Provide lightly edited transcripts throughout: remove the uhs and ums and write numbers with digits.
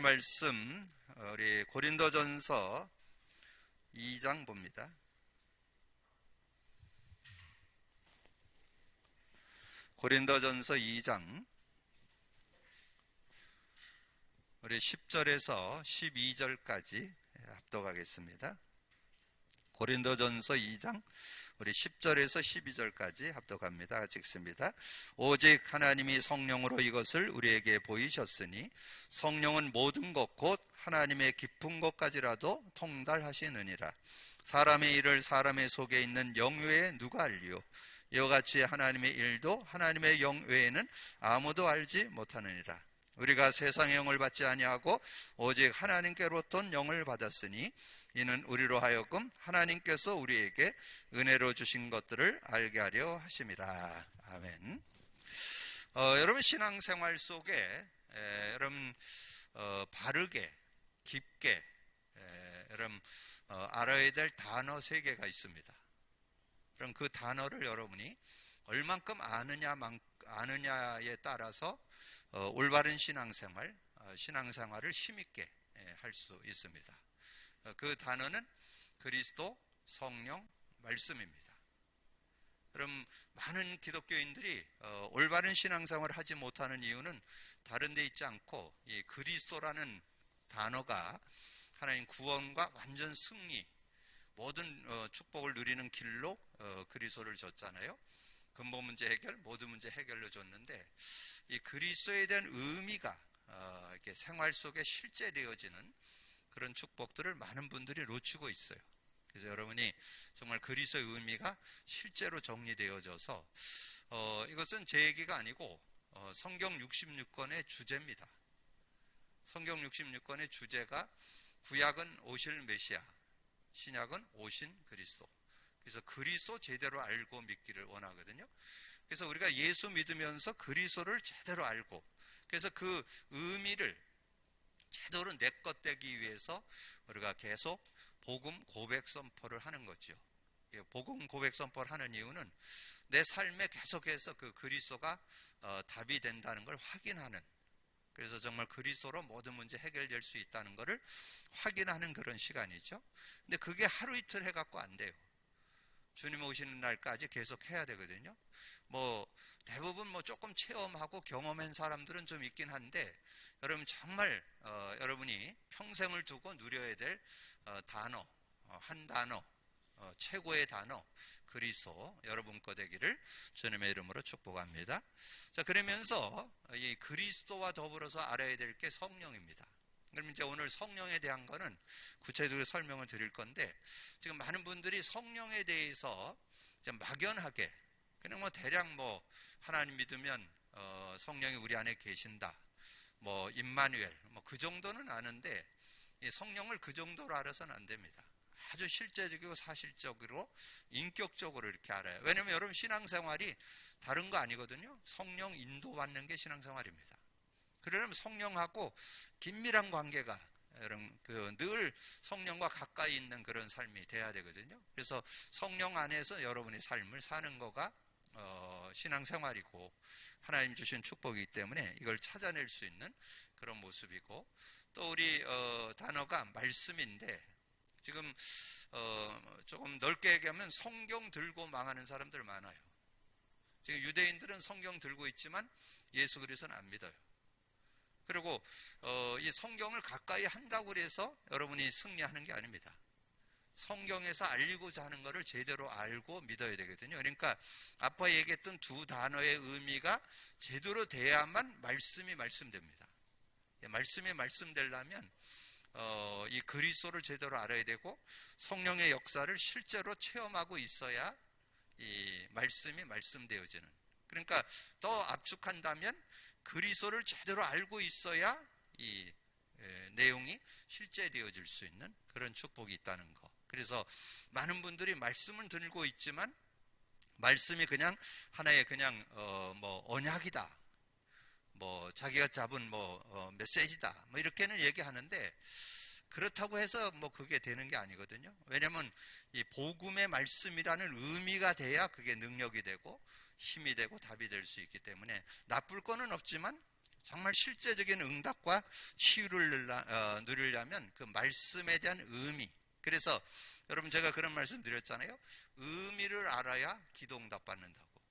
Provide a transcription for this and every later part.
말씀 우리 고린도전서 2장 봅니다. 고린도전서 2장 우리 10절에서 12절까지 합독하겠습니다. 고린도전서 2장 우리 10절에서 12절까지 합독합니다. 같이 읽습니다. 오직 하나님이 성령으로 이것을 우리에게 보이셨으니 성령은 모든 것 곧 하나님의 깊은 것까지라도 통달하시느니라. 사람의 일을 사람의 속에 있는 영 외에 누가 알리요? 이와 같이 하나님의 일도 하나님의 영 외에는 아무도 알지 못하느니라. 우리가 세상의 영을 받지 아니하고 오직 하나님께로부터 영을 받았으니 이는 우리로 하여금 하나님께서 우리에게 은혜로 주신 것들을 알게 하려 하심이라. 아멘. 여러분 신앙생활 속에 여러분 바르게 깊게 여러분 알아야 될 단어 3개가 있습니다. 그럼 그 단어를 여러분이 얼만큼 아느냐에 따라서 올바른 신앙생활을 힘있게 할 수 있습니다. 그 단어는 그리스도, 성령, 말씀입니다. 그럼 많은 기독교인들이 올바른 신앙생활을 하지 못하는 이유는 다른 데 있지 않고 이 그리스도라는 단어가 하나님 구원과 완전 승리, 모든 축복을 누리는 길로 그리스도를 줬잖아요. 근본 문제 해결, 모든 문제 해결로 줬는데 이 그리스도에 대한 의미가 이렇게 생활 속에 실제되어지는 그런 축복들을 많은 분들이 놓치고 있어요. 그래서 여러분이 정말 그리스도의 의미가 실제로 정리되어져서 이것은 제 얘기가 아니고 성경 66권의 주제입니다. 성경 66권의 주제가 구약은 오실 메시아, 신약은 오신 그리스도. 그래서 그리스도 제대로 알고 믿기를 원하거든요. 그래서 우리가 예수 믿으면서 그리스도를 제대로 알고, 그래서 그 의미를 제대로 내 것 되기 위해서 우리가 계속 복음 고백 선포를 하는 거죠. 복음 고백 선포를 하는 이유는 내 삶에 계속해서 그 그리스도가 답이 된다는 걸 확인하는, 그래서 정말 그리스도로 모든 문제 해결될 수 있다는 것을 확인하는 그런 시간이죠. 근데 그게 하루 이틀 해갖고 안 돼요. 주님 오시는 날까지 계속 해야 되거든요. 대부분 조금 체험하고 경험한 사람들은 좀 있긴 한데, 여러분 정말 여러분이 평생을 두고 누려야 될 단어, 한 단어, 최고의 단어 그리스도 여러분 거 되기를 주님의 이름으로 축복합니다. 자, 그러면서 이 그리스도와 더불어서 알아야 될 게 성령입니다. 그럼 이제 오늘 성령에 대한 거는 구체적으로 설명을 드릴 건데, 지금 많은 분들이 성령에 대해서 막연하게 그냥 대략 하나님 믿으면 성령이 우리 안에 계신다, 임마누엘 그 정도는 아는데, 이 성령을 그 정도로 알아서는 안 됩니다. 아주 실제적이고 사실적으로 인격적으로 이렇게 알아요. 왜냐하면 여러분 신앙생활이 다른 거 아니거든요. 성령 인도받는 게 신앙생활입니다. 그러려면 성령하고 긴밀한 관계가 여러분 늘 성령과 가까이 있는 그런 삶이 돼야 되거든요. 그래서 성령 안에서 여러분의 삶을 사는 거가 신앙생활이고 하나님 주신 축복이기 때문에 이걸 찾아낼 수 있는 그런 모습이고, 또 우리 단어가 말씀인데, 지금 조금 넓게 얘기하면 성경 들고 망하는 사람들 많아요. 지금 유대인들은 성경 들고 있지만 예수 그리스도는 안 믿어요. 그리고 이 성경을 가까이 한다고 해서 여러분이 승리하는 게 아닙니다. 성경에서 알리고자 하는 것을 제대로 알고 믿어야 되거든요. 그러니까 아까 얘기했던 두 단어의 의미가 제대로 돼야만 말씀이 말씀됩니다. 말씀이 말씀되려면 이 그리스도를 제대로 알아야 되고 성령의 역사를 실제로 체험하고 있어야 이 말씀이 말씀되어지는, 그러니까 더 압축한다면 그리스도를 제대로 알고 있어야 이 내용이 실제되어질 수 있는 그런 축복이 있다는 거. 그래서 많은 분들이 말씀을 들고 있지만 말씀이 그냥 하나의 그냥 언약이다, 자기가 잡은 메시지다, 이렇게는 얘기하는데, 그렇다고 해서 그게 되는 게 아니거든요. 왜냐하면 이 복음의 말씀이라는 의미가 돼야 그게 능력이 되고 힘이 되고 답이 될 수 있기 때문에 나쁠 거는 없지만 정말 실제적인 응답과 치유를 누리려면 그 말씀에 대한 의미. 그래서 여러분 제가 그런 말씀 드렸잖아요. 의미를 알아야 기도 응답 받는다고.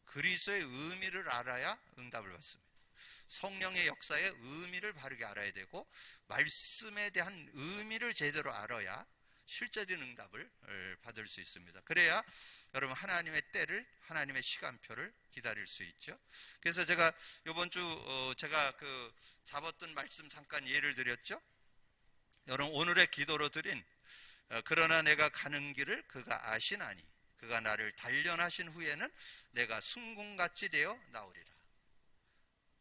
그리스도의 의미를 알아야 응답을 받습니다. 성령의 역사의 의미를 바르게 알아야 되고 말씀에 대한 의미를 제대로 알아야 실제적인 응답을 받을 수 있습니다. 그래야 여러분 하나님의 때를, 하나님의 시간표를 기다릴 수 있죠. 그래서 제가 이번 주 제가 잡았던 말씀 잠깐 예를 드렸죠. 여러분 오늘의 기도로 드린 그러나 내가 가는 길을 그가 아시나니 그가 나를 단련하신 후에는 내가 순금같이 되어 나오리라.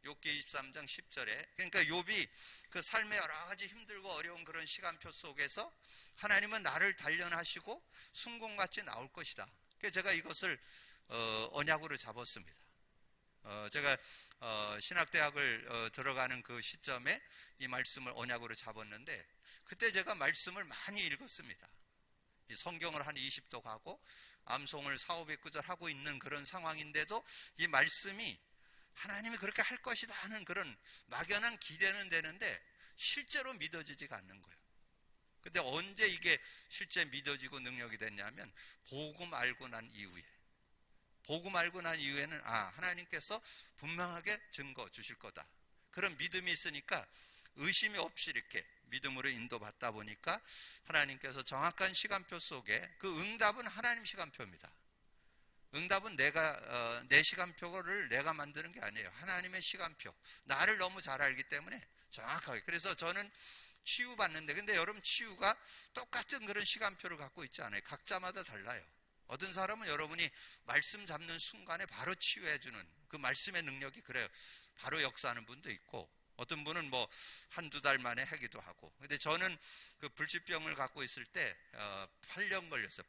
욥기 23장 10절에 그러니까 욥이 그 삶의 여러 가지 힘들고 어려운 그런 시간표 속에서 하나님은 나를 단련하시고 순금같이 나올 것이다. 그래서 제가 이것을 언약으로 잡았습니다. 제가 신학대학을 들어가는 그 시점에 이 말씀을 언약으로 잡았는데 그때 제가 말씀을 많이 읽었습니다. 이 성경을 한 20도 가고 암송을 400~500구절 하고 있는 그런 상황인데도 이 말씀이 하나님이 그렇게 할 것이다 하는 그런 막연한 기대는 되는데 실제로 믿어지지가 않는 거예요. 근데 언제 이게 실제 믿어지고 능력이 됐냐면 복음 알고 난 이후에는 하나님께서 분명하게 증거 주실 거다. 그런 믿음이 있으니까 의심이 없이 이렇게 믿음으로 인도받다 보니까 하나님께서 정확한 시간표 속에 그 응답은 하나님 시간표입니다. 응답은 내 시간표를 내가 만드는 게 아니에요. 하나님의 시간표. 나를 너무 잘 알기 때문에 정확하게. 그래서 저는 치유받는데 근데 여러분 치유가 똑같은 그런 시간표를 갖고 있지 않아요. 각자마다 달라요. 어떤 사람은 여러분이 말씀 잡는 순간에 바로 치유해주는 그 말씀의 능력이 그래요. 바로 역사하는 분도 있고 어떤 분은 뭐 한두 달 만에 하기도 하고. 근데 저는 그 불치병을 갖고 있을 때 8년 걸렸어요.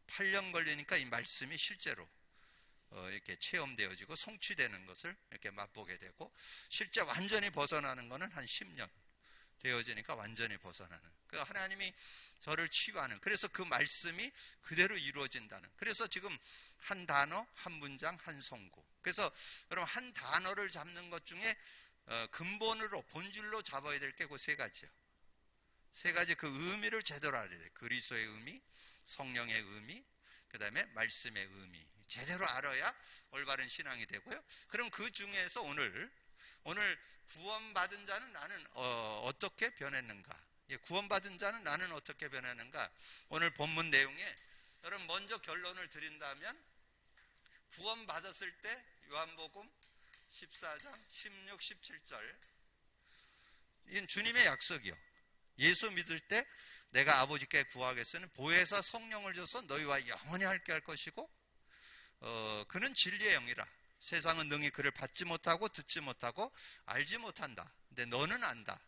8년 걸리니까 이 말씀이 실제로 이렇게 체험되어지고 성취되는 것을 이렇게 맛보게 되고 실제 완전히 벗어나는 것은 한 10년 되어지니까 완전히 벗어나는 그 하나님이 저를 치유하는 그래서 그 말씀이 그대로 이루어진다는 그래서 지금 한 단어, 한 문장, 한 성구 그래서 여러분 한 단어를 잡는 것 중에 근본으로 본질로 잡아야 될 게 그 세 가지요. 세 가지 그 의미를 제대로 알아야 돼요. 그리스도의 의미, 성령의 의미, 그 다음에 말씀의 의미 제대로 알아야 올바른 신앙이 되고요. 그럼 그 중에서 오늘 구원받은 자는 나는 어떻게 변했는가? 구원받은 자는 나는 어떻게 변했는가? 오늘 본문 내용에 여러분 먼저 결론을 드린다면 구원받았을 때 요한복음 14장 16, 17절 이건 주님의 약속이요. 예수 믿을 때 내가 아버지께 구하겠으니 보혜사 성령을 줘서 너희와 영원히 함께 할 것이고 그는 진리의 영이라 세상은 능히 그를 받지 못하고 듣지 못하고 알지 못한다. 근데 너는 안다.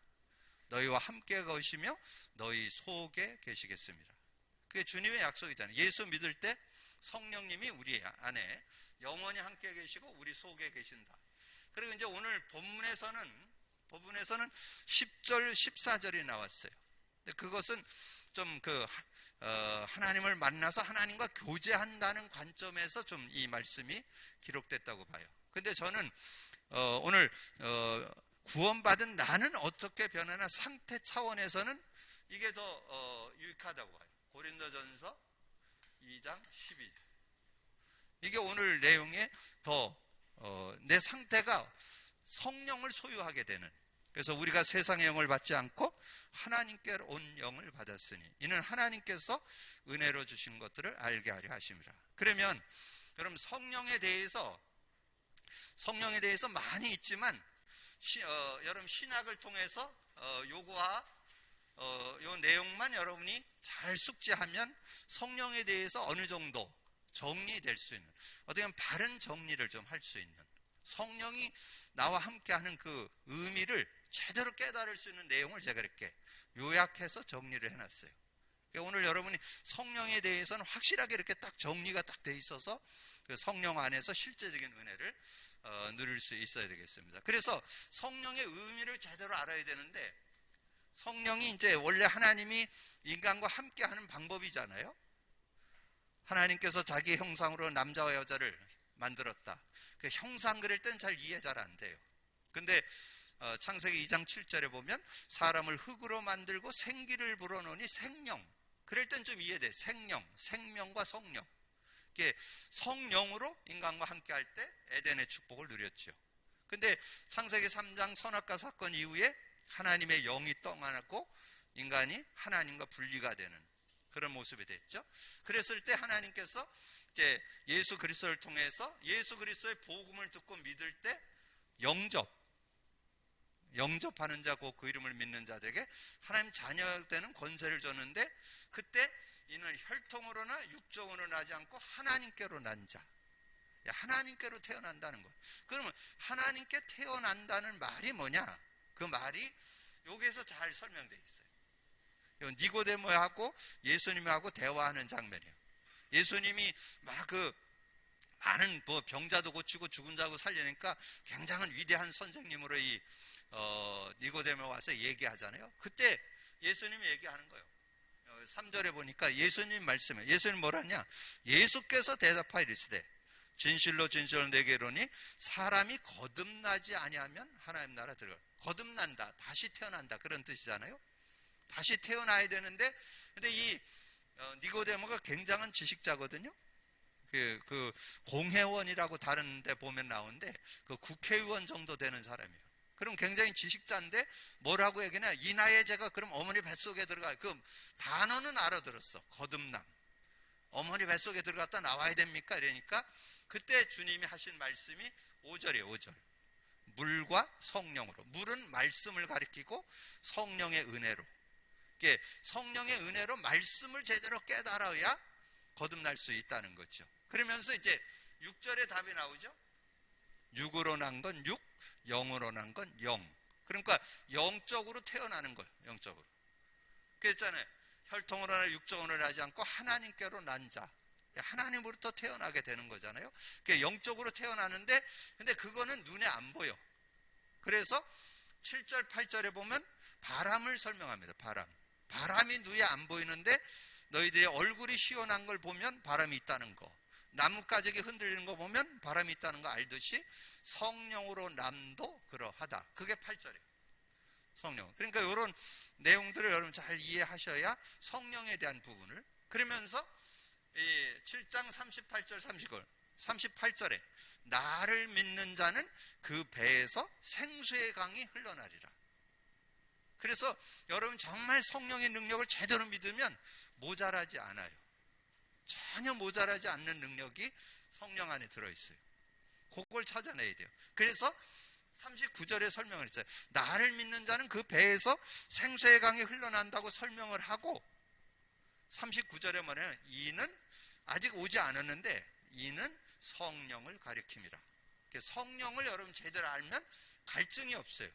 너희와 함께 거시며 너희 속에 계시겠습니다. 그게 주님의 약속이잖아요. 예수 믿을 때 성령님이 우리 안에 영원히 함께 계시고 우리 속에 계신다. 그리고 이제 오늘 본문에서는 10절, 14절이 나왔어요. 근데 그것은 좀 하나님을 만나서 하나님과 교제한다는 관점에서 좀 이 말씀이 기록됐다고 봐요. 근데 저는 오늘 구원받은 나는 어떻게 변하나 상태 차원에서는 이게 더 유익하다고 봐요. 고린도전서 2장 12절. 이게 오늘 내용에 더 내 상태가 성령을 소유하게 되는 그래서 우리가 세상의 영을 받지 않고 하나님께 온 영을 받았으니 이는 하나님께서 은혜로 주신 것들을 알게 하려 하심이라. 그러면 여러분 성령에 대해서 많이 있지만 여러분 신학을 통해서 요거와 요 내용만 여러분이 잘 숙지하면 성령에 대해서 어느 정도 정리될 수 있는 어떻게 보면 바른 정리를 좀 할 수 있는 성령이 나와 함께하는 그 의미를 제대로 깨달을 수 있는 내용을 제가 이렇게 요약해서 정리를 해놨어요. 그러니까 오늘 여러분이 성령에 대해서는 확실하게 이렇게 딱 정리가 딱 돼 있어서 그 성령 안에서 실제적인 은혜를 누릴 수 있어야 되겠습니다. 그래서 성령의 의미를 제대로 알아야 되는데 성령이 이제 원래 하나님이 인간과 함께하는 방법이잖아요. 하나님께서 자기 형상으로 남자와 여자를 만들었다. 그 형상 그릴 땐 잘 이해 잘 안 돼요. 근데 창세기 2장 7절에 보면 사람을 흙으로 만들고 생기를 불어넣으니 생명. 그럴 땐 좀 이해돼. 생명과 성령. 이게 성령으로 인간과 함께 할 때 에덴의 축복을 누렸죠. 근데 창세기 3장 선악과 사건 이후에 하나님의 영이 떠나고 인간이 하나님과 분리가 되는 그런 모습이 됐죠. 그랬을 때 하나님께서 이제 예수 그리스도를 통해서 예수 그리스도의 복음을 듣고 믿을 때 영접하는 자, 곧 그 이름을 믿는 자들에게 하나님 자녀 되는 권세를 줬는데, 그때 이는 혈통으로나 육종으로 나지 않고 하나님께로 난 자, 하나님께로 태어난다는 것. 그러면 하나님께 태어난다는 말이 뭐냐? 그 말이 여기에서 잘 설명되어 있어요. 니고데모하고 예수님하고 대화하는 장면이에요. 예수님이 막 많은 병자도 고치고 죽은 자도 살리니까 굉장한 위대한 선생님으로 이 니고데모 와서 얘기하잖아요. 그때 예수님이 얘기하는 거예요. 3절에 보니까 예수님 말씀에, 예수님 뭐라냐? 예수께서 대답하여 이르시되 진실로 진실로 내게 이르노니 사람이 거듭나지 아니하면 하나님 나라 들어가. 거듭난다, 다시 태어난다, 그런 뜻이잖아요. 다시 태어나야 되는데, 근데 이 니고데모가 굉장한 지식자거든요. 그 공회원이라고 다른 데 보면 나오는데 그 국회의원 정도 되는 사람이에요. 그럼 굉장히 지식자인데 뭐라고 얘기냐? 이 나이에 제가 그럼 어머니 뱃속에 들어가, 그 단어는 알아들었어. 거듭남. 어머니 뱃속에 들어갔다 나와야 됩니까? 이러니까 그때 주님이 하신 말씀이 5절이에요. 5절. 물과 성령으로. 물은 말씀을 가리키고 성령의 은혜로. 이게 성령의 은혜로 말씀을 제대로 깨달아야 거듭날 수 있다는 거죠. 그러면서 이제 6절에 답이 나오죠. 육으로 난 건 육, 영으로 난 건 영. 그러니까 영적으로 태어나는 거예요. 영적으로. 그랬잖아요. 혈통으로나 육적으로 나지 않고 하나님께로 난 자. 하나님으로부터 태어나게 되는 거잖아요. 영적으로 태어나는데, 근데 그거는 눈에 안 보여. 그래서 7절, 8절에 보면 바람을 설명합니다. 바람이 눈에 안 보이는데 너희들의 얼굴이 희원한 걸 보면 바람이 있다는 거, 나뭇가지가 흔들리는 거 보면 바람이 있다는 거 알듯이 성령으로 남도 그러하다. 그게 8절이에요. 성령. 그러니까 이런 내용들을 여러분 잘 이해하셔야 성령에 대한 부분을. 그러면서 7장 38절 38절에 나를 믿는 자는 그 배에서 생수의 강이 흘러나리라. 그래서 여러분 정말 성령의 능력을 제대로 믿으면 모자라지 않아요. 전혀 모자라지 않는 능력이 성령 안에 들어있어요. 그걸 찾아내야 돼요. 그래서 39절에 설명을 했어요. 나를 믿는 자는 그 배에서 생수의 강이 흘러난다고 설명을 하고, 39절에 뭐냐면 이는 아직 오지 않았는데 이는 성령을 가리킴이라. 성령을 여러분 제대로 알면 갈증이 없어요.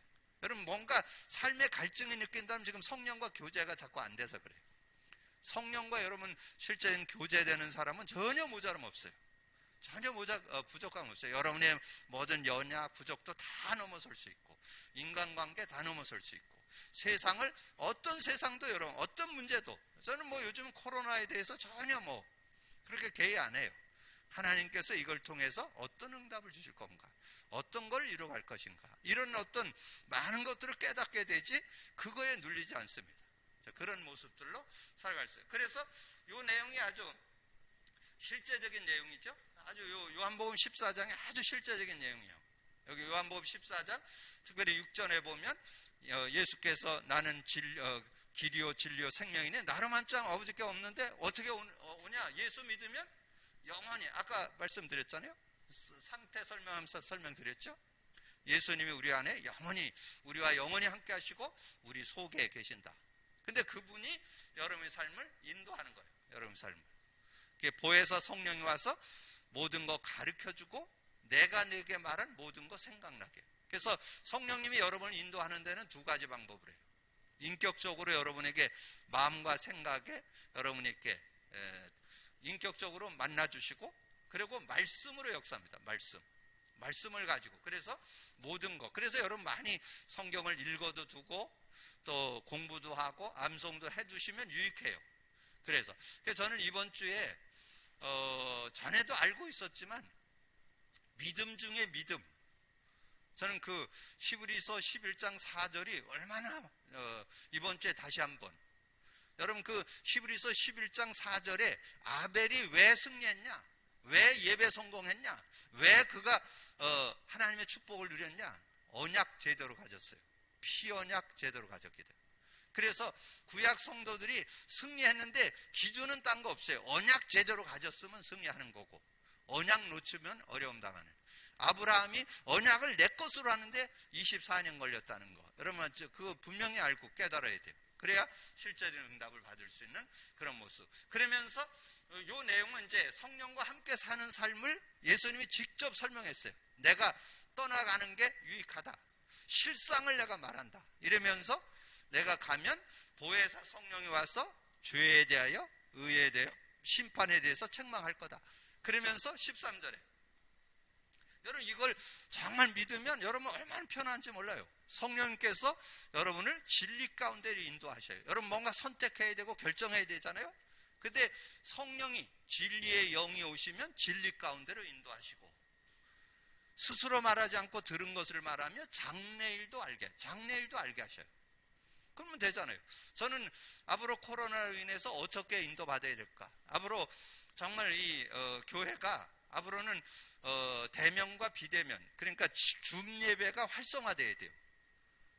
여러분 뭔가 삶의 갈증이 느낀다면 지금 성령과 교제가 자꾸 안 돼서 그래요. 성령과 여러분 실제인 교제되는 사람은 전혀 모자람 없어요. 전혀 부족함 없어요. 여러분의 모든 연약, 부족도 다 넘어설 수 있고, 인간관계 다 넘어설 수 있고, 세상을, 어떤 세상도 여러분, 어떤 문제도, 저는 요즘 코로나에 대해서 전혀 그렇게 개의 안 해요. 하나님께서 이걸 통해서 어떤 응답을 주실 건가, 어떤 걸 이루어갈 것인가, 이런 어떤 많은 것들을 깨닫게 되지 그거에 눌리지 않습니다. 그런 모습들로 살아갈 수 있어요. 그래서 이 내용이 아주 실제적인 내용이죠. 아주 요한복음 14장에 아주 실제적인 내용이에요. 여기 요한복음 14장 특별히 6절에 보면 예수께서 나는 길이요 진리요 생명이니 나름 한 장 아버지께 없는데 어떻게 오냐? 예수 믿으면 영원히, 아까 말씀드렸잖아요. 상태 설명하면서 설명드렸죠. 예수님이 우리 안에 영원히, 우리와 영원히 함께 하시고 우리 속에 계신다. 근데 그분이 여러분의 삶을 인도하는 거예요. 여러분의 삶을. 보혜사 성령이 와서 모든 거 가르쳐주고 내가 내게 말한 모든 거 생각나게. 그래서 성령님이 여러분을 인도하는 데는 두 가지 방법을 해요. 인격적으로 여러분에게 마음과 생각에 여러분에게 인격적으로 만나주시고, 그리고 말씀으로 역사합니다. 말씀을 가지고. 그래서 모든 거. 그래서 여러분 많이 성경을 읽어도 두고 또 공부도 하고 암송도 해두시면 유익해요. 그래서 저는 이번 주에 전에도 알고 있었지만 믿음 중에 믿음, 저는 그 히브리서 11장 4절이 얼마나 이번 주에 다시 한번 여러분 그 히브리서 11장 4절에 아벨이 왜 승리했냐? 왜 예배 성공했냐? 왜 그가 하나님의 축복을 누렸냐? 언약 제대로 가졌어요. 피언약 제대로 가졌기 때문에. 그래서 구약 성도들이 승리했는데 기준은 딴 거 없어요. 언약 제대로 가졌으면 승리하는 거고 언약 놓치면 어려움 당하는. 아브라함이 언약을 내 것으로 하는데 24년 걸렸다는 거. 여러분 그거 분명히 알고 깨달아야 돼요. 그래야 실제적인 응답을 받을 수 있는 그런 모습. 그러면서 이 내용은 이제 성령과 함께 사는 삶을 예수님이 직접 설명했어요. 내가 떠나가는 게 유익하다. 실상을 내가 말한다. 이러면서 내가 가면 보혜사 성령이 와서 죄에 대하여 의에 대하여 심판에 대해서 책망할 거다. 그러면서 13절에 여러분 이걸 정말 믿으면 여러분 얼마나 편한지 몰라요. 성령님께서 여러분을 진리 가운데 인도하셔요. 여러분 뭔가 선택해야 되고 결정해야 되잖아요. 근데 성령이 진리의 영이 오시면 진리 가운데로 인도하시고 스스로 말하지 않고 들은 것을 말하며 장래일도 알게 하셔요. 그러면 되잖아요. 저는 앞으로 코로나로 인해서 어떻게 인도받아야 될까? 앞으로 정말 이 교회가 앞으로는 대면과 비대면, 그러니까 줌 예배가 활성화돼야 돼요.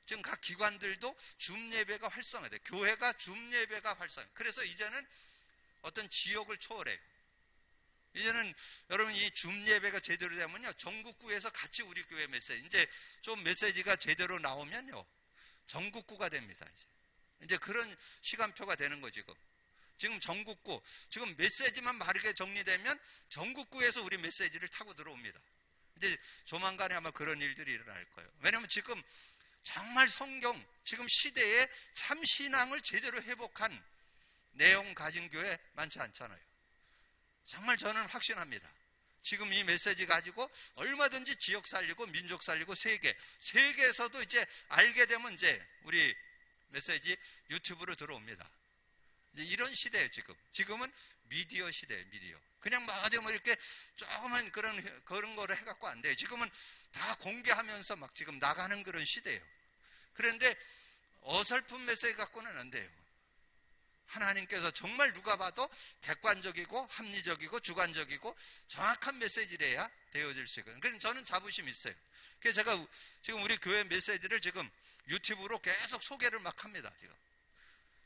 지금 각 기관들도 줌 예배가 활성화돼요. 교회가 줌 예배가 활성화. 그래서 이제는 어떤 지역을 초월해요. 이제는 여러분 이 줌 예배가 제대로 되면요, 전국구에서 같이 우리 교회 메시지, 이제 좀 메시지가 제대로 나오면요, 전국구가 됩니다. 이제 그런 시간표가 되는 거지. 지금 전국구, 지금 메시지만 바르게 정리되면 전국구에서 우리 메시지를 타고 들어옵니다. 이제 조만간에 아마 그런 일들이 일어날 거예요. 왜냐하면 지금 정말 성경, 지금 시대에 참 신앙을 제대로 회복한 내용 가진 교회 많지 않잖아요. 정말 저는 확신합니다. 지금 이 메시지 가지고 얼마든지 지역 살리고 민족 살리고 세계에서도 이제 알게 되면 이제 우리 메시지 유튜브로 들어옵니다. 이제 이런 시대예요. 지금은 미디어 시대예요. 미디어. 그냥 뭐 이렇게 조그만 그런 거를 해갖고 안 돼요. 지금은 다 공개하면서 막 지금 나가는 그런 시대예요. 그런데 어설픈 메시지 갖고는 안 돼요. 하나님께서 정말 누가 봐도 객관적이고 합리적이고 주관적이고 정확한 메시지래야 되어질 수 있거든요. 그래서 저는 자부심이 있어요. 그래서 제가 지금 우리 교회 메시지를 지금 유튜브로 계속 소개를 막 합니다. 지금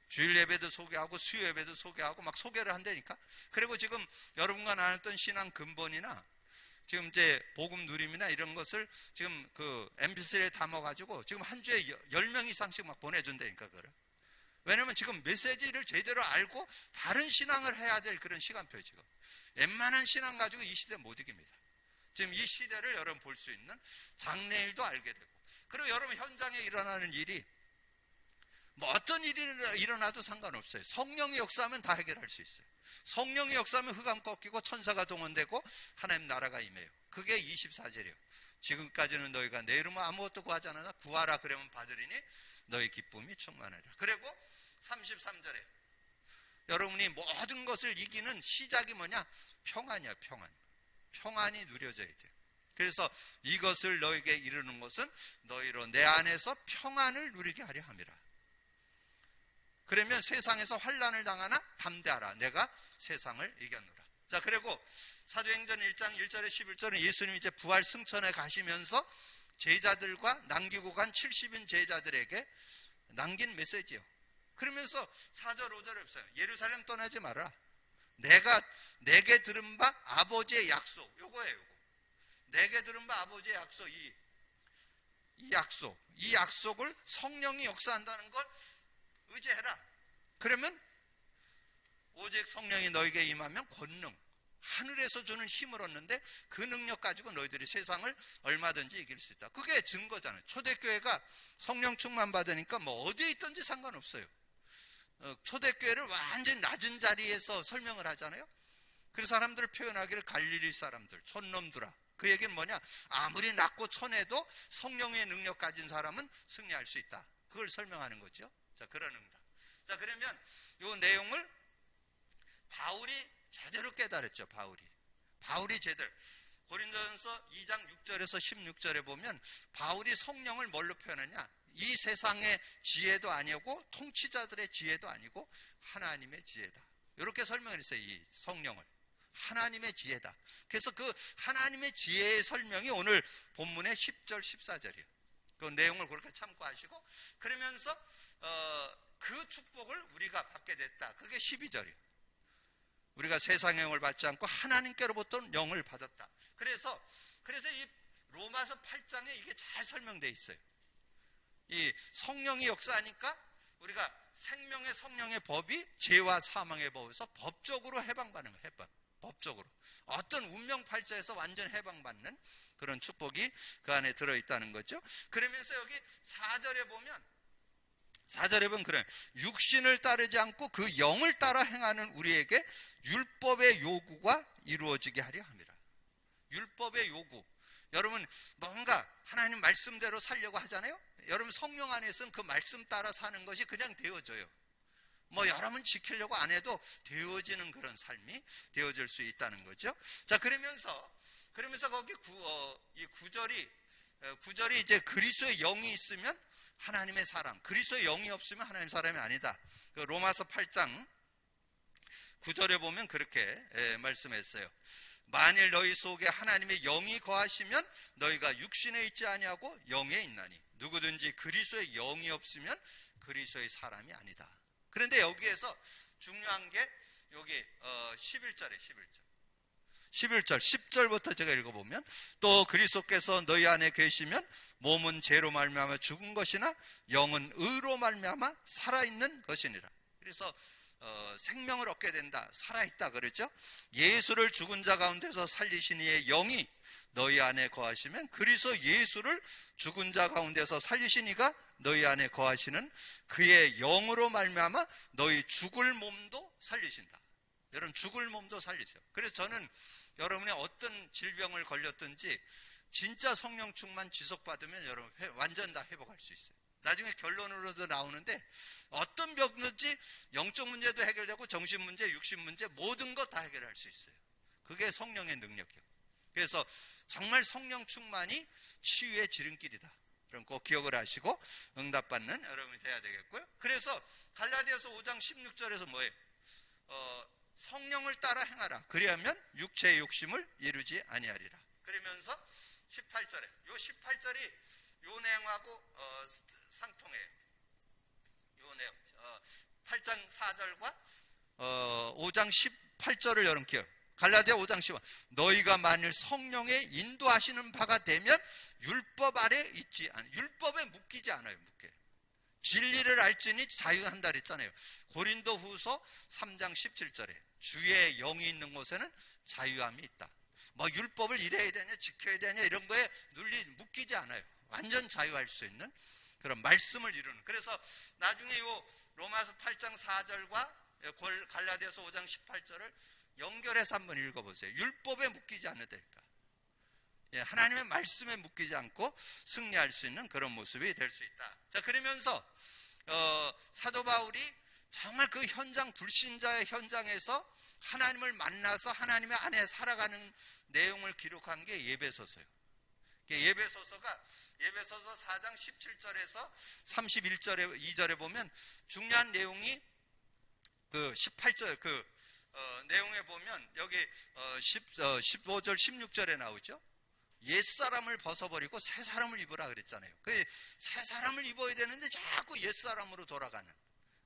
주일 예배도 소개하고 수요 예배도 소개하고 막 소개를 한다니까. 그리고 지금 여러분과 나눴던 신앙 근본이나 지금 이제 복음 누림이나 이런 것을 지금 그 mp3에 담아가지고 지금 한 주에 10명 이상씩 막 보내준다니까. 그거를. 왜냐면 지금 메시지를 제대로 알고 바른 신앙을 해야 될 그런 시간표예요. 지금 웬만한 신앙 가지고 이 시대 못 이깁니다. 지금 이 시대를 여러분 볼 수 있는 장래일도 알게 되고, 그리고 여러분 현장에 일어나는 일이 뭐 어떤 일이 일어나도 상관없어요. 성령의 역사하면 다 해결할 수 있어요. 성령의 역사하면 흑암 꺾이고 천사가 동원되고 하나님 나라가 임해요. 그게 24절이에요. 지금까지는 너희가 내 이름으로 아무것도 구하지 않았나? 구하라 그러면 받으리니 너희 기쁨이 충만하리라. 그리고 33절에 여러분이 모든 것을 이기는 시작이 뭐냐? 평안이야. 평안이 누려져야 돼요. 그래서 이것을 너에게 이루는 것은 너희로 내 안에서 평안을 누리게 하려 함이라. 그러면 세상에서 환난을 당하나 담대하라. 내가 세상을 이겼노라. 자, 그리고 사도행전 1장 1절에 11절은 예수님이 이제 부활 승천에 가시면서 제자들과 남기고 간 70인 제자들에게 남긴 메시지요. 그러면서 4절 5절에 없어요. 예루살렘 떠나지 마라. 내게 들은 바 아버지의 약속, 요거예요. 내게 들은 바 아버지의 약속, 이 약속을 성령이 역사한다는 걸 의지해라. 그러면 오직 성령이 너에게 임하면 권능, 하늘에서 주는 힘을 얻는데 그 능력 가지고 너희들이 세상을 얼마든지 이길 수 있다. 그게 증거잖아요. 초대교회가 성령 충만 받으니까 뭐 어디에 있든지 상관없어요. 초대교회를 완전히 낮은 자리에서 설명을 하잖아요. 그래서 사람들을 표현하기를 갈릴리 사람들, 촌놈들아. 그 얘기는 뭐냐? 아무리 낮고 천해도 성령의 능력 가진 사람은 승리할 수 있다. 그걸 설명하는 거죠. 자, 그런 응답. 자, 그러면 이 내용을 바울이 제대로 깨달았죠. 바울이 제대로. 고린도전서 2장 6절에서 16절에 보면 바울이 성령을 뭘로 표현하냐? 이 세상의 지혜도 아니고 통치자들의 지혜도 아니고 하나님의 지혜다. 이렇게 설명을 했어요. 이 성령을 하나님의 지혜다. 그래서 그 하나님의 지혜의 설명이 오늘 본문의 10절 14절이에요. 그 내용을 그렇게 참고하시고, 그러면서 그 축복을 우리가 받게 됐다. 그게 12절이에요. 우리가 세상의 영을 받지 않고 하나님께로부터 영을 받았다. 그래서 이 로마서 8장에 이게 잘 설명되어 있어요. 이 성령이 역사하니까 우리가 생명의 성령의 법이 죄와 사망의 법에서 법적으로 해방받는 거예요. 법적으로 어떤 운명팔자에서 완전 해방받는 그런 축복이 그 안에 들어있다는 거죠. 그러면서 여기 4절에 보면 그래, 육신을 따르지 않고 그 영을 따라 행하는 우리에게 율법의 요구가 이루어지게 하려 함이라. 율법의 요구. 여러분 뭔가 하나님 말씀대로 살려고 하잖아요. 여러분 성령 안에서는 그 말씀 따라 사는 것이 그냥 되어져요. 여러분 지키려고 안 해도 되어지는 그런 삶이 되어질 수 있다는 거죠. 자, 그러면서 거기 이 9절이 이제 그리스도의 영이 있으면 하나님의 사람, 그리스도의 영이 없으면 하나님의 사람이 아니다. 그 로마서 8장 9절에 보면 그렇게 말씀했어요. 만일 너희 속에 하나님의 영이 거하시면 너희가 육신에 있지 아니하고 영에 있나니 누구든지 그리스도의 영이 없으면 그리스도의 사람이 아니다. 그런데 여기에서 중요한 게 여기 11절에 11절 10절부터 제가 읽어보면, 또 그리스도께서 너희 안에 계시면 몸은 죄로 말미암아 죽은 것이나 영은 의로 말미암아 살아있는 것이니라. 그래서 생명을 얻게 된다, 살아있다 그러죠. 예수를 죽은 자 가운데서 살리신 이의 영이 너희 안에 거하시면 그리스도 예수를 죽은 자 가운데서 살리신 이가 너희 안에 거하시는 그의 영으로 말미암아 너희 죽을 몸도 살리신다. 여러분 죽을 몸도 살리세요. 그래서 저는 여러분이 어떤 질병을 걸렸든지 진짜 성령 충만 지속받으면 여러분 완전 다 회복할 수 있어요. 나중에 결론으로도 나오는데 어떤 병든지 영적 문제도 해결되고 정신 문제, 육신 문제 모든 것 다 해결할 수 있어요. 그게 성령의 능력이에요. 그래서 정말 성령 충만이 치유의 지름길이다. 그럼 꼭 기억을 하시고 응답받는 여러분이 돼야 되겠고요. 그래서 갈라디아서 5장 16절에서 뭐예요? 성령을 따라 행하라. 그리하면 육체의 욕심을 이루지 아니하리라. 그러면서 18절에 요 18절이 요 내용하고 상통해요. 요 내용 8장 4절과 5장 18절을 여러분 기억. 갈라디아 5장 10절 너희가 만일 성령의 인도하시는 바가 되면 율법 아래 있지 않아요. 율법에 묶이지 않아요. 진리를 알지니 자유한다 그랬잖아요. 고린도 후서 3장 17절에 주의 영이 있는 곳에는 자유함이 있다. 율법을 이래야 되냐 지켜야 되냐 이런 거에 묶이지 않아요. 완전 자유할 수 있는 그런 말씀을 이루는. 그래서 나중에 요 로마서 8장 4절과 갈라디아서 5장 18절을 연결해서 한번 읽어보세요. 율법에 묶이지 않으니까 하나님의 말씀에 묶이지 않고 승리할 수 있는 그런 모습이 될 수 있다. 자, 그러면서 사도 바울이 정말 그 현장, 불신자의 현장에서 하나님을 만나서 하나님의 안에 살아가는 내용을 기록한 게 예배소서예요. 예배소서가 예배소서 4장 17절에서 31절에 2절에 보면 중요한 내용이 그 18절 내용에 보면 여기 15절 16절에 나오죠. 옛사람을 벗어버리고 새 사람을 입으라 그랬잖아요. 새 사람을 입어야 되는데 자꾸 옛사람으로 돌아가는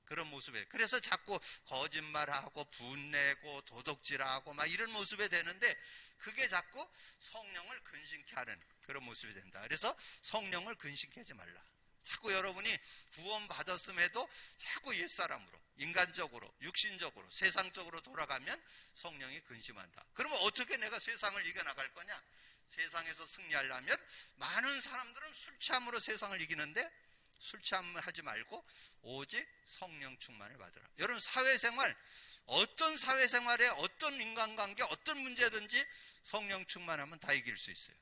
그런 모습이에요. 그래서 자꾸 거짓말하고 분내고 도덕질하고 막 이런 모습이 되는데 그게 자꾸 성령을 근심케 하는 그런 모습이 된다. 그래서 성령을 근심케 하지 말라. 자꾸 여러분이 구원 받았음에도 자꾸 옛사람으로 인간적으로 육신적으로 세상적으로 돌아가면 성령이 근심한다. 그러면 어떻게 내가 세상을 이겨나갈 거냐? 세상에서 승리하려면 많은 사람들은 술 취함으로 세상을 이기는데 술 취함하지 말고 오직 성령 충만을 받으라. 여러분 사회생활 어떤 사회생활에 어떤 인간관계 어떤 문제든지 성령 충만하면 다 이길 수 있어요.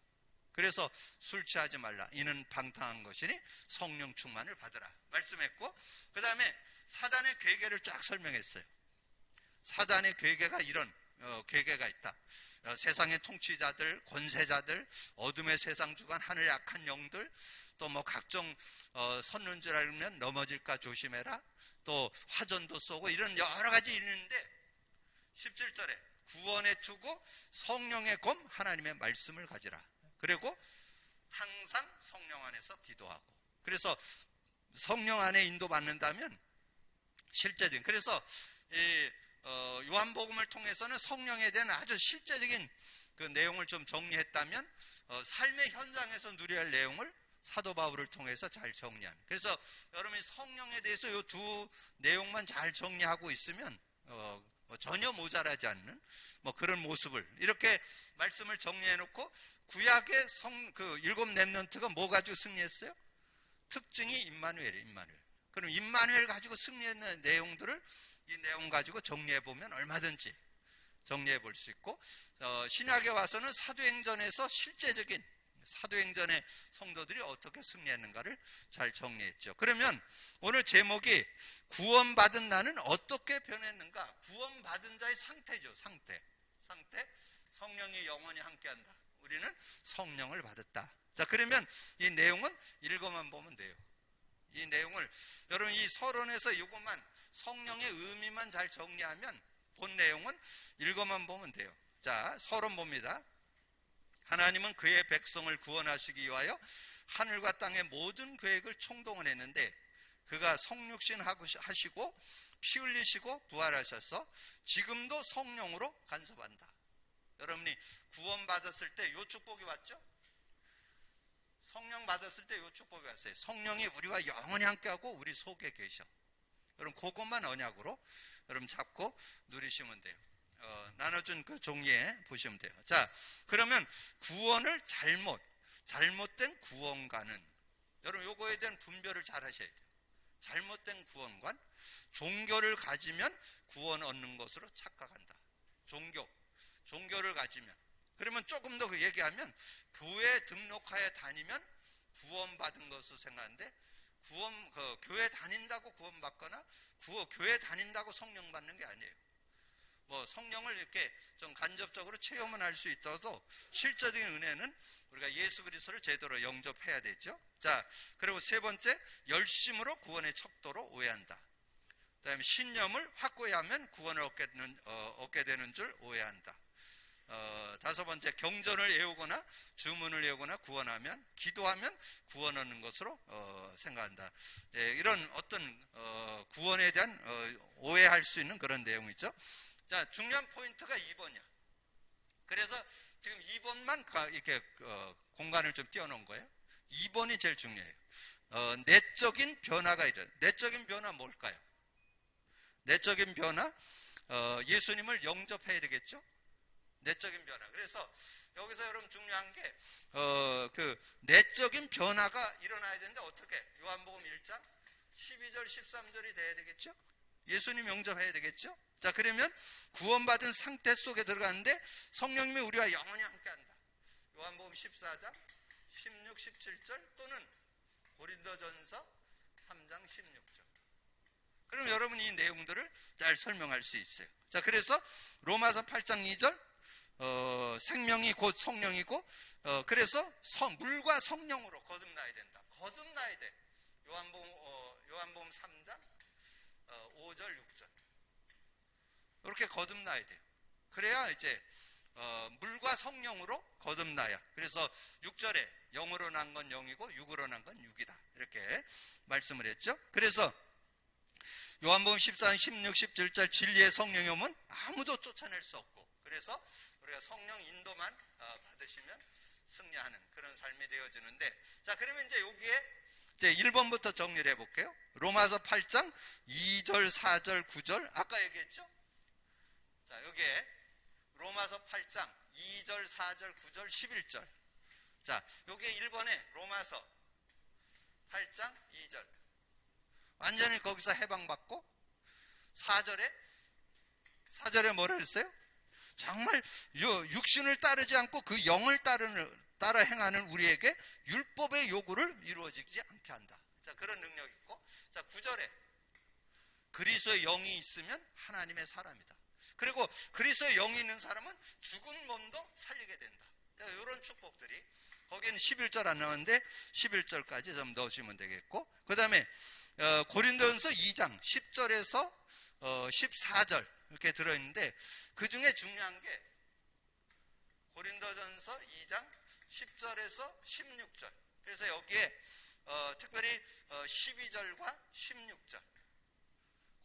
그래서 술 취하지 말라. 이는 방탕한 것이니 성령 충만을 받으라 말씀했고, 그 다음에 사단의 괴계를 쫙 설명했어요. 사단의 괴계가 이런 괴계가 있다. 세상의 통치자들, 권세자들, 어둠의 세상 주관, 하늘의 악한 영들, 또 뭐 각종 섰는 줄 알면 넘어질까 조심해라, 또 화전도 쏘고 이런 여러 가지 있는데 17절에 구원의 투구, 성령의 검, 하나님의 말씀을 가지라. 그리고 항상 성령 안에서 기도하고. 그래서 성령 안에 인도받는다면 실제적인, 그래서 요한복음을 통해서는 성령에 대한 아주 실제적인 그 내용을 좀 정리했다면 삶의 현장에서 누려야 할 내용을 사도 바울을 통해서 잘 정리한. 그래서 여러분이 성령에 대해서 이 두 내용만 잘 정리하고 있으면 전혀 모자라지 않는 뭐 그런 모습을 이렇게 말씀을 정리해 놓고, 구약의 그 7 렘넌트가 뭐 가지고 승리했어요? 특징이 임마누엘이에요. 임마누엘. 그럼 임마누엘 가지고 승리했는 내용들을 이 내용 가지고 정리해 보면 얼마든지 정리해 볼 수 있고, 신약에 와서는 사도행전에서 실제적인 사도행전의 성도들이 어떻게 승리했는가를 잘 정리했죠. 그러면 오늘 제목이 구원받은 나는 어떻게 변했는가? 구원받은 자의 상태죠. 상태. 성령이 영원히 함께한다. 우리는 성령을 받았다. 자, 그러면 이 내용은 읽어만 보면 돼요. 이 내용을 여러분 이 서론에서 이것만 성령의 의미만 잘 정리하면 본 내용은 읽어만 보면 돼요. 자, 서론 봅니다. 하나님은 그의 백성을 구원하시기 위하여 하늘과 땅의 모든 계획을 총동원했는데 그가 성육신 하시고 피 흘리시고 부활하셔서 지금도 성령으로 간섭한다. 여러분이 구원받았을 때 요 축복이 왔죠? 성령 받았을 때 요 축복이 왔어요. 성령이 우리와 영원히 함께하고 우리 속에 계셔. 여러분 그것만 언약으로 여러분 잡고 누리시면 돼요. 나눠준 그 종이에 보시면 돼요. 자, 그러면 구원을 잘못된 구원관은, 여러분 요거에 대한 분별을 잘 하셔야 돼요. 잘못된 구원관, 종교를 가지면 구원 얻는 것으로 착각한다. 종교를 가지면, 그러면 조금 더 얘기하면 교회 등록하여 다니면 구원받은 것으로 생각하는데, 교회 다닌다고 구원받거나 교회 다닌다고 성령 받는 게 아니에요. 뭐 성령을 이렇게 좀 간접적으로 체험은 할 수 있어도 실제적인 은혜는 우리가 예수 그리스도를 제대로 영접해야 되죠. 자, 그리고 세 번째, 열심으로 구원의 척도로 오해한다. 그다음에 신념을 확고히 하면 구원을 얻게 되는 줄 오해한다. 다섯 번째, 경전을 외우거나 주문을 외우거나 구원하면, 기도하면 구원 얻는 것으로 생각한다. 이런 어떤 구원에 대한 오해할 수 있는 그런 내용이죠. 자, 중요한 포인트가 2번이야. 그래서 지금 2번만 이렇게 공간을 좀 띄워놓은 거예요. 2번이 제일 중요해요. 내적인 변화가 일어나. 내적인 변화 뭘까요? 내적인 변화, 예수님을 영접해야 되겠죠? 내적인 변화. 그래서 여기서 여러분 중요한 게 그 내적인 변화가 일어나야 되는데 어떻게? 요한복음 1장 12절 13절이 돼야 되겠죠? 예수님 영접해야 되겠죠? 자, 그러면 구원받은 상태 속에 들어가는데 성령님이 우리와 영원히 함께한다. 요한복음 14장 16, 17절 또는 고린도전서 3장 16절. 그럼 여러분 이 내용들을 잘 설명할 수 있어요. 자, 그래서 로마서 8장 2절 생명이 곧 성령이고, 그래서 물과 성령으로 거듭나야 된다. 거듭나야 돼. 요한복음 3장 5절 6절 이렇게 거듭나야 돼요. 그래야 이제 물과 성령으로 거듭나야. 그래서 6절에 영으로 난 건 영이고 육으로 난 건 육이다, 이렇게 말씀을 했죠. 그래서 요한복음 14장 16, 17절 진리의 성령이 오면 아무도 쫓아낼 수 없고, 그래서 우리가 성령 인도만 받으시면 승리하는 그런 삶이 되어지는데, 자, 그러면 이제 여기에 이제 1번부터 정리를 해볼게요. 로마서 8장 2절, 4절, 9절 아까 얘기했죠? 자, 여기에 로마서 8장 2절, 4절, 9절, 11절. 자, 여기에 1번에 로마서 8장 2절 완전히 거기서 해방받고, 4절에 뭐라 그랬어요? 정말 육신을 따르지 않고 그 영을 따라 행하는 우리에게 율법의 요구를 이루어지지 않게 한다. 자, 그런 능력이 있고, 자, 9절에 그리스도의 영이 있으면 하나님의 사람이다. 그리고 그리스도의 영이 있는 사람은 죽은 몸도 살리게 된다. 이런 축복들이 거기는 11절 안 나오는데 11절까지 좀 넣으시면 되겠고, 그 다음에 고린도전서 2장 10절에서 14절 이렇게 들어있는데, 그 중에 중요한 게 고린도전서 2장 10절에서 16절. 그래서 여기에 특별히 12절과 16절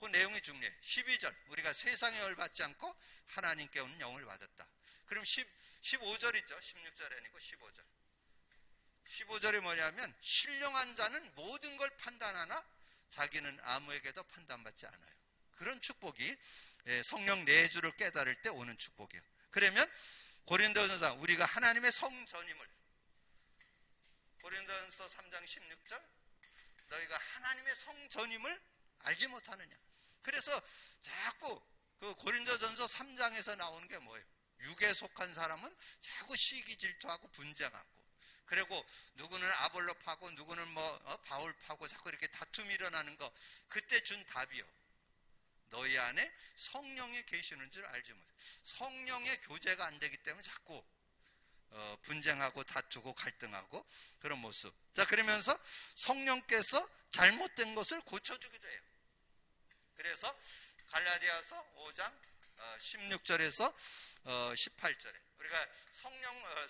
그 내용이 중요해요. 12절, 우리가 세상에 열받지 않고 하나님께 오는 영을 받았다. 그럼 15절이죠. 16절이 아니고 15절. 15절이 뭐냐면, 신령한 자는 모든 걸 판단하나 자기는 아무에게도 판단받지 않아요. 그런 축복이 성령 내주를 깨달을 때 오는 축복이에요. 그러면 고린도전서, 우리가 하나님의 성전임을, 고린도전서 3장 16절, 너희가 하나님의 성전임을 알지 못하느냐. 그래서 자꾸 그 고린도전서 3장에서 나오는 게 뭐예요? 육에 속한 사람은 자꾸 시기 질투하고 분쟁하고, 그리고 누구는 아볼로 파고 누구는 바울 파고 자꾸 이렇게 다툼이 일어나는 거, 그때 준 답이요, 너희 안에 성령이 계시는 줄 알지 못해. 성령의 교제가 안 되기 때문에 자꾸 분쟁하고 다투고 갈등하고 그런 모습. 자, 그러면서 성령께서 잘못된 것을 고쳐주기도 해요. 그래서 갈라디아서 5장 16절에서 18절에 우리가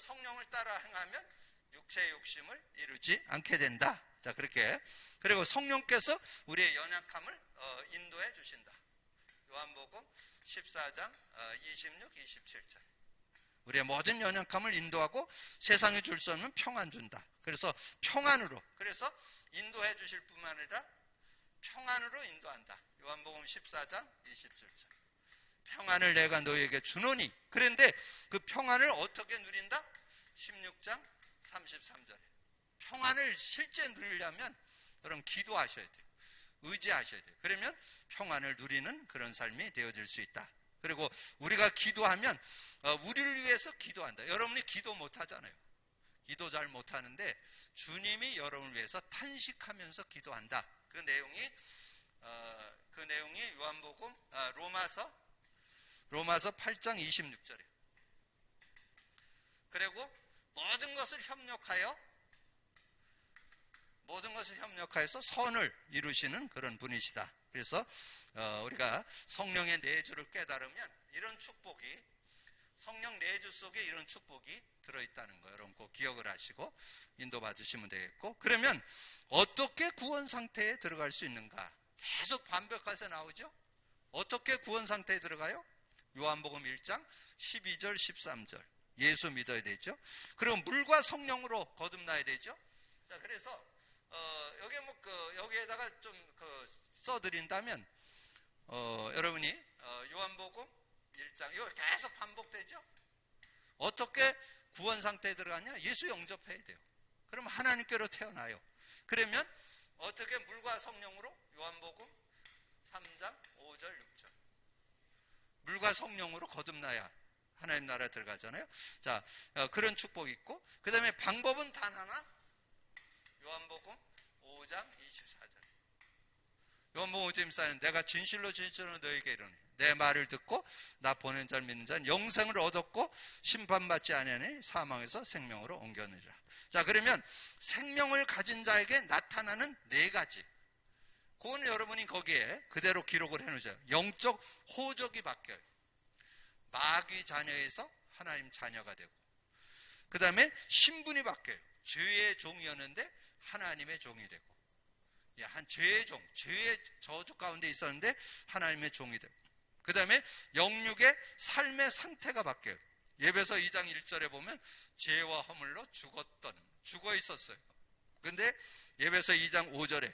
성령을 따라 행하면 육체의 욕심을 이루지 않게 된다. 자, 그렇게. 그리고 성령께서 우리의 연약함을 인도해 주신다. 요한복음 14장 26, 27절. 우리의 모든 연약함을 인도하고 세상에 줄 수 없는 평안 준다. 그래서 평안으로, 그래서 인도해 주실 뿐만 아니라 평안으로 인도한다. 요한복음 14장 27절. 평안을 내가 너희에게 주노니. 그런데 그 평안을 어떻게 누린다? 16장 33절에. 평안을 실제 누리려면 여러분 기도하셔야 돼요. 의지하셔야 돼요. 그러면 평안을 누리는 그런 삶이 되어질 수 있다. 그리고 우리가 기도하면 우리를 위해서 기도한다. 여러분이 기도 못하잖아요. 기도 잘 못하는데 주님이 여러분을 위해서 탄식하면서 기도한다. 그 내용이 요한복음 로마서 8장 26절이에요. 그리고 모든 것을 협력하여서 선을 이루시는 그런 분이시다. 그래서 우리가 성령의 내주를 깨달으면 이런 축복이, 성령 내주 속에 이런 축복이 들어있다는 거 여러분 꼭 기억을 하시고 인도받으시면 되겠고, 그러면 어떻게 구원 상태에 들어갈 수 있는가? 계속 반복해서 나오죠. 어떻게 구원 상태에 들어가요? 요한복음 1장 12절 13절. 예수 믿어야 되죠. 그리고 물과 성령으로 거듭나야 되죠. 자, 그래서 여기에다가 좀 써드린다면 여러분이 요한복음 1장, 이거 계속 반복되죠. 어떻게 구원 상태에 들어가냐? 예수 영접해야 돼요. 그럼 하나님께로 태어나요. 그러면 어떻게 물과 성령으로? 요한복음 3장 5절 6절. 물과 성령으로 거듭나야 하나님 나라에 들어가잖아요. 자, 그런 축복이 있고, 그 다음에 방법은 단 하나. 요한복음 5장 24절. 요한복음 5장 24절은 내가 진실로 너희에게 이르노니 내 말을 듣고 나 보낸 자를 믿는 자는 영생을 얻었고 심판받지 아니하니 사망에서 생명으로 옮겨느니라. 자, 그러면 생명을 가진 자에게 나타나는 네 가지. 그건 여러분이 거기에 그대로 기록을 해놓으세요. 영적 호적이 바뀌어요. 마귀 자녀에서 하나님 자녀가 되고, 그 다음에 신분이 바뀌어요. 죄의 종이었는데 하나님의 종이 되고, 죄의 종, 죄의 저주 가운데 있었는데 하나님의 종이 되고, 그 다음에 영육의 삶의 상태가 바뀌어요. 에베소 2장 1절에 보면 죄와 허물로 죽어 있었어요. 근데 에베소 2장 5절에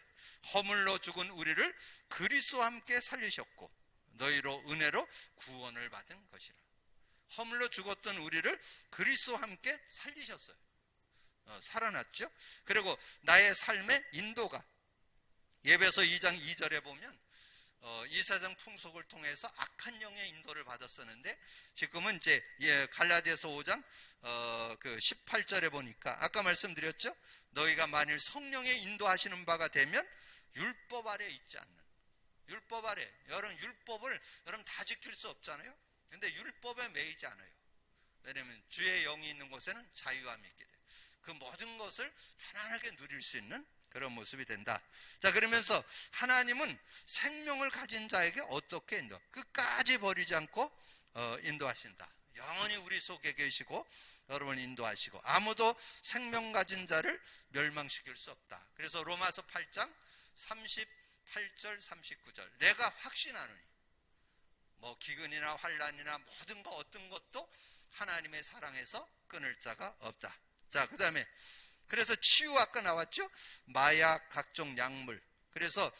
허물로 죽은 우리를 그리스도와 함께 살리셨고 너희로 은혜로 구원을 받은 것이라. 허물로 죽었던 우리를 그리스도와 함께 살리셨어요. 살아났죠. 그리고 나의 삶의 인도가 에베소 2장 2절에 보면 이 세상 풍속을 통해서 악한 영의 인도를 받았었는데, 지금은 이제 갈라디아서 5장 18절에 보니까 아까 말씀드렸죠. 너희가 만일 성령의 인도하시는 바가 되면 율법 율법 아래, 여러분 율법을 여러분 다 지킬 수 없잖아요. 근데 율법에 매이지 않아요. 왜냐하면 주의 영이 있는 곳에는 자유함이 있게 돼요. 그 모든 것을 편안하게 누릴 수 있는 그런 모습이 된다. 자, 그러면서 하나님은 생명을 가진 자에게 어떻게 인도, 끝까지 버리지 않고 인도하신다. 영원히 우리 속에 계시고 여러분을 인도하시고 아무도 생명 가진 자를 멸망시킬 수 없다. 그래서 로마서 8장 38절 39절 내가 확신하노니 뭐 기근이나 환란이나 모든 것 어떤 것도 하나님의 사랑에서 끊을 자가 없다. 자, 그 다음에 그래서 치유 아까 나왔죠? 마약, 각종 약물. 그래서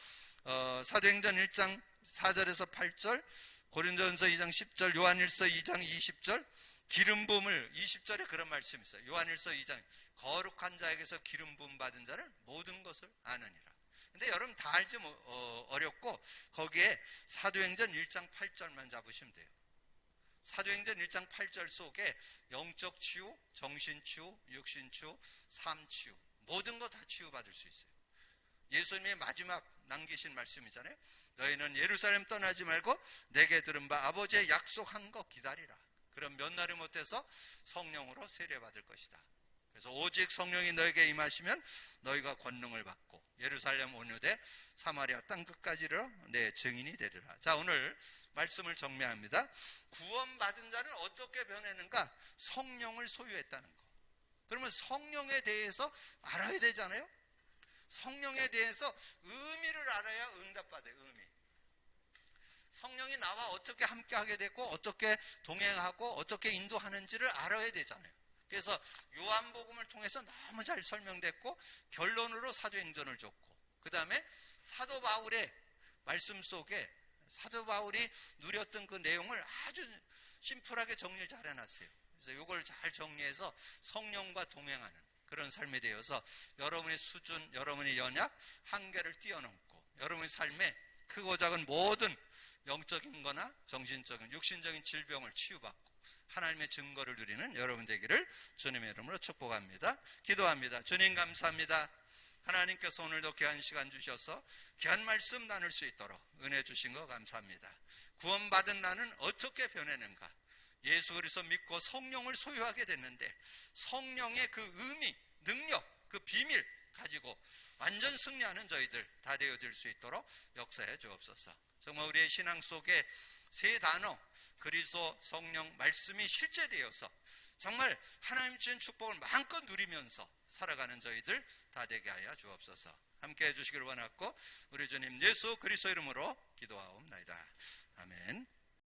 사도행전 1장 4절에서 8절, 고린도전서 2장 10절, 요한일서 2장 20절, 기름 부음을 20절에 그런 말씀이 있어요. 요한일서 2장 거룩한 자에게서 기름 부음 받은 자는 모든 것을 아느니라. 근데 여러분 다 알지 어렵고 거기에 사도행전 1장 8절만 잡으시면 돼요. 사도행전 1장 8절 속에 영적 치유, 정신 치유, 육신 치유, 삶 치유, 모든 거 다 치유받을 수 있어요. 예수님의 마지막 남기신 말씀이잖아요. 너희는 예루살렘 떠나지 말고 내게 들은 바 아버지의 약속한 거 기다리라. 그럼 몇 날이 못해서 성령으로 세례받을 것이다. 그래서 오직 성령이 너에게 임하시면 너희가 권능을 받고 예루살렘 온유대 사마리아 땅 끝까지로 내 증인이 되리라. 자, 오늘 말씀을 정리합니다. 구원받은 자는 어떻게 변했는가? 성령을 소유했다는 거. 그러면 성령에 대해서 알아야 되잖아요. 성령에 대해서 의미를 알아야 응답받아요. 의미. 성령이 나와 어떻게 함께하게 되고 어떻게 동행하고 어떻게 인도하는지를 알아야 되잖아요. 그래서 요한복음을 통해서 너무 잘 설명됐고 결론으로 사도행전을 줬고 그 다음에 사도 바울의 말씀 속에 사도 바울이 누렸던 그 내용을 아주 심플하게 정리를 잘 해놨어요. 그래서 이걸 잘 정리해서 성령과 동행하는 그런 삶이 되어서 여러분의 수준, 여러분의 연약, 한계를 뛰어넘고 여러분의 삶에 크고 작은 모든 영적인 거나 정신적인, 육신적인 질병을 치유받고 하나님의 증거를 누리는 여러분 되기를 주님의 이름으로 축복합니다. 기도합니다. 주님 감사합니다. 하나님께서 오늘도 귀한 시간 주셔서 귀한 말씀 나눌 수 있도록 은혜 주신 거 감사합니다. 구원받은 나는 어떻게 변했는가? 예수 그리스도 믿고 성령을 소유하게 됐는데 성령의 그 의미, 능력, 그 비밀 가지고 완전 승리하는 저희들 다 되어질 수 있도록 역사해 주옵소서. 정말 우리의 신앙 속에 세 단어 그리스도, 성령, 말씀이 실제되어서 정말 하나님 주신 축복을 마음껏 누리면서 살아가는 저희들 다 되게 하여 주옵소서. 함께 해주시기를 원하고 우리 주님 예수 그리스도 이름으로 기도하옵나이다. 아멘.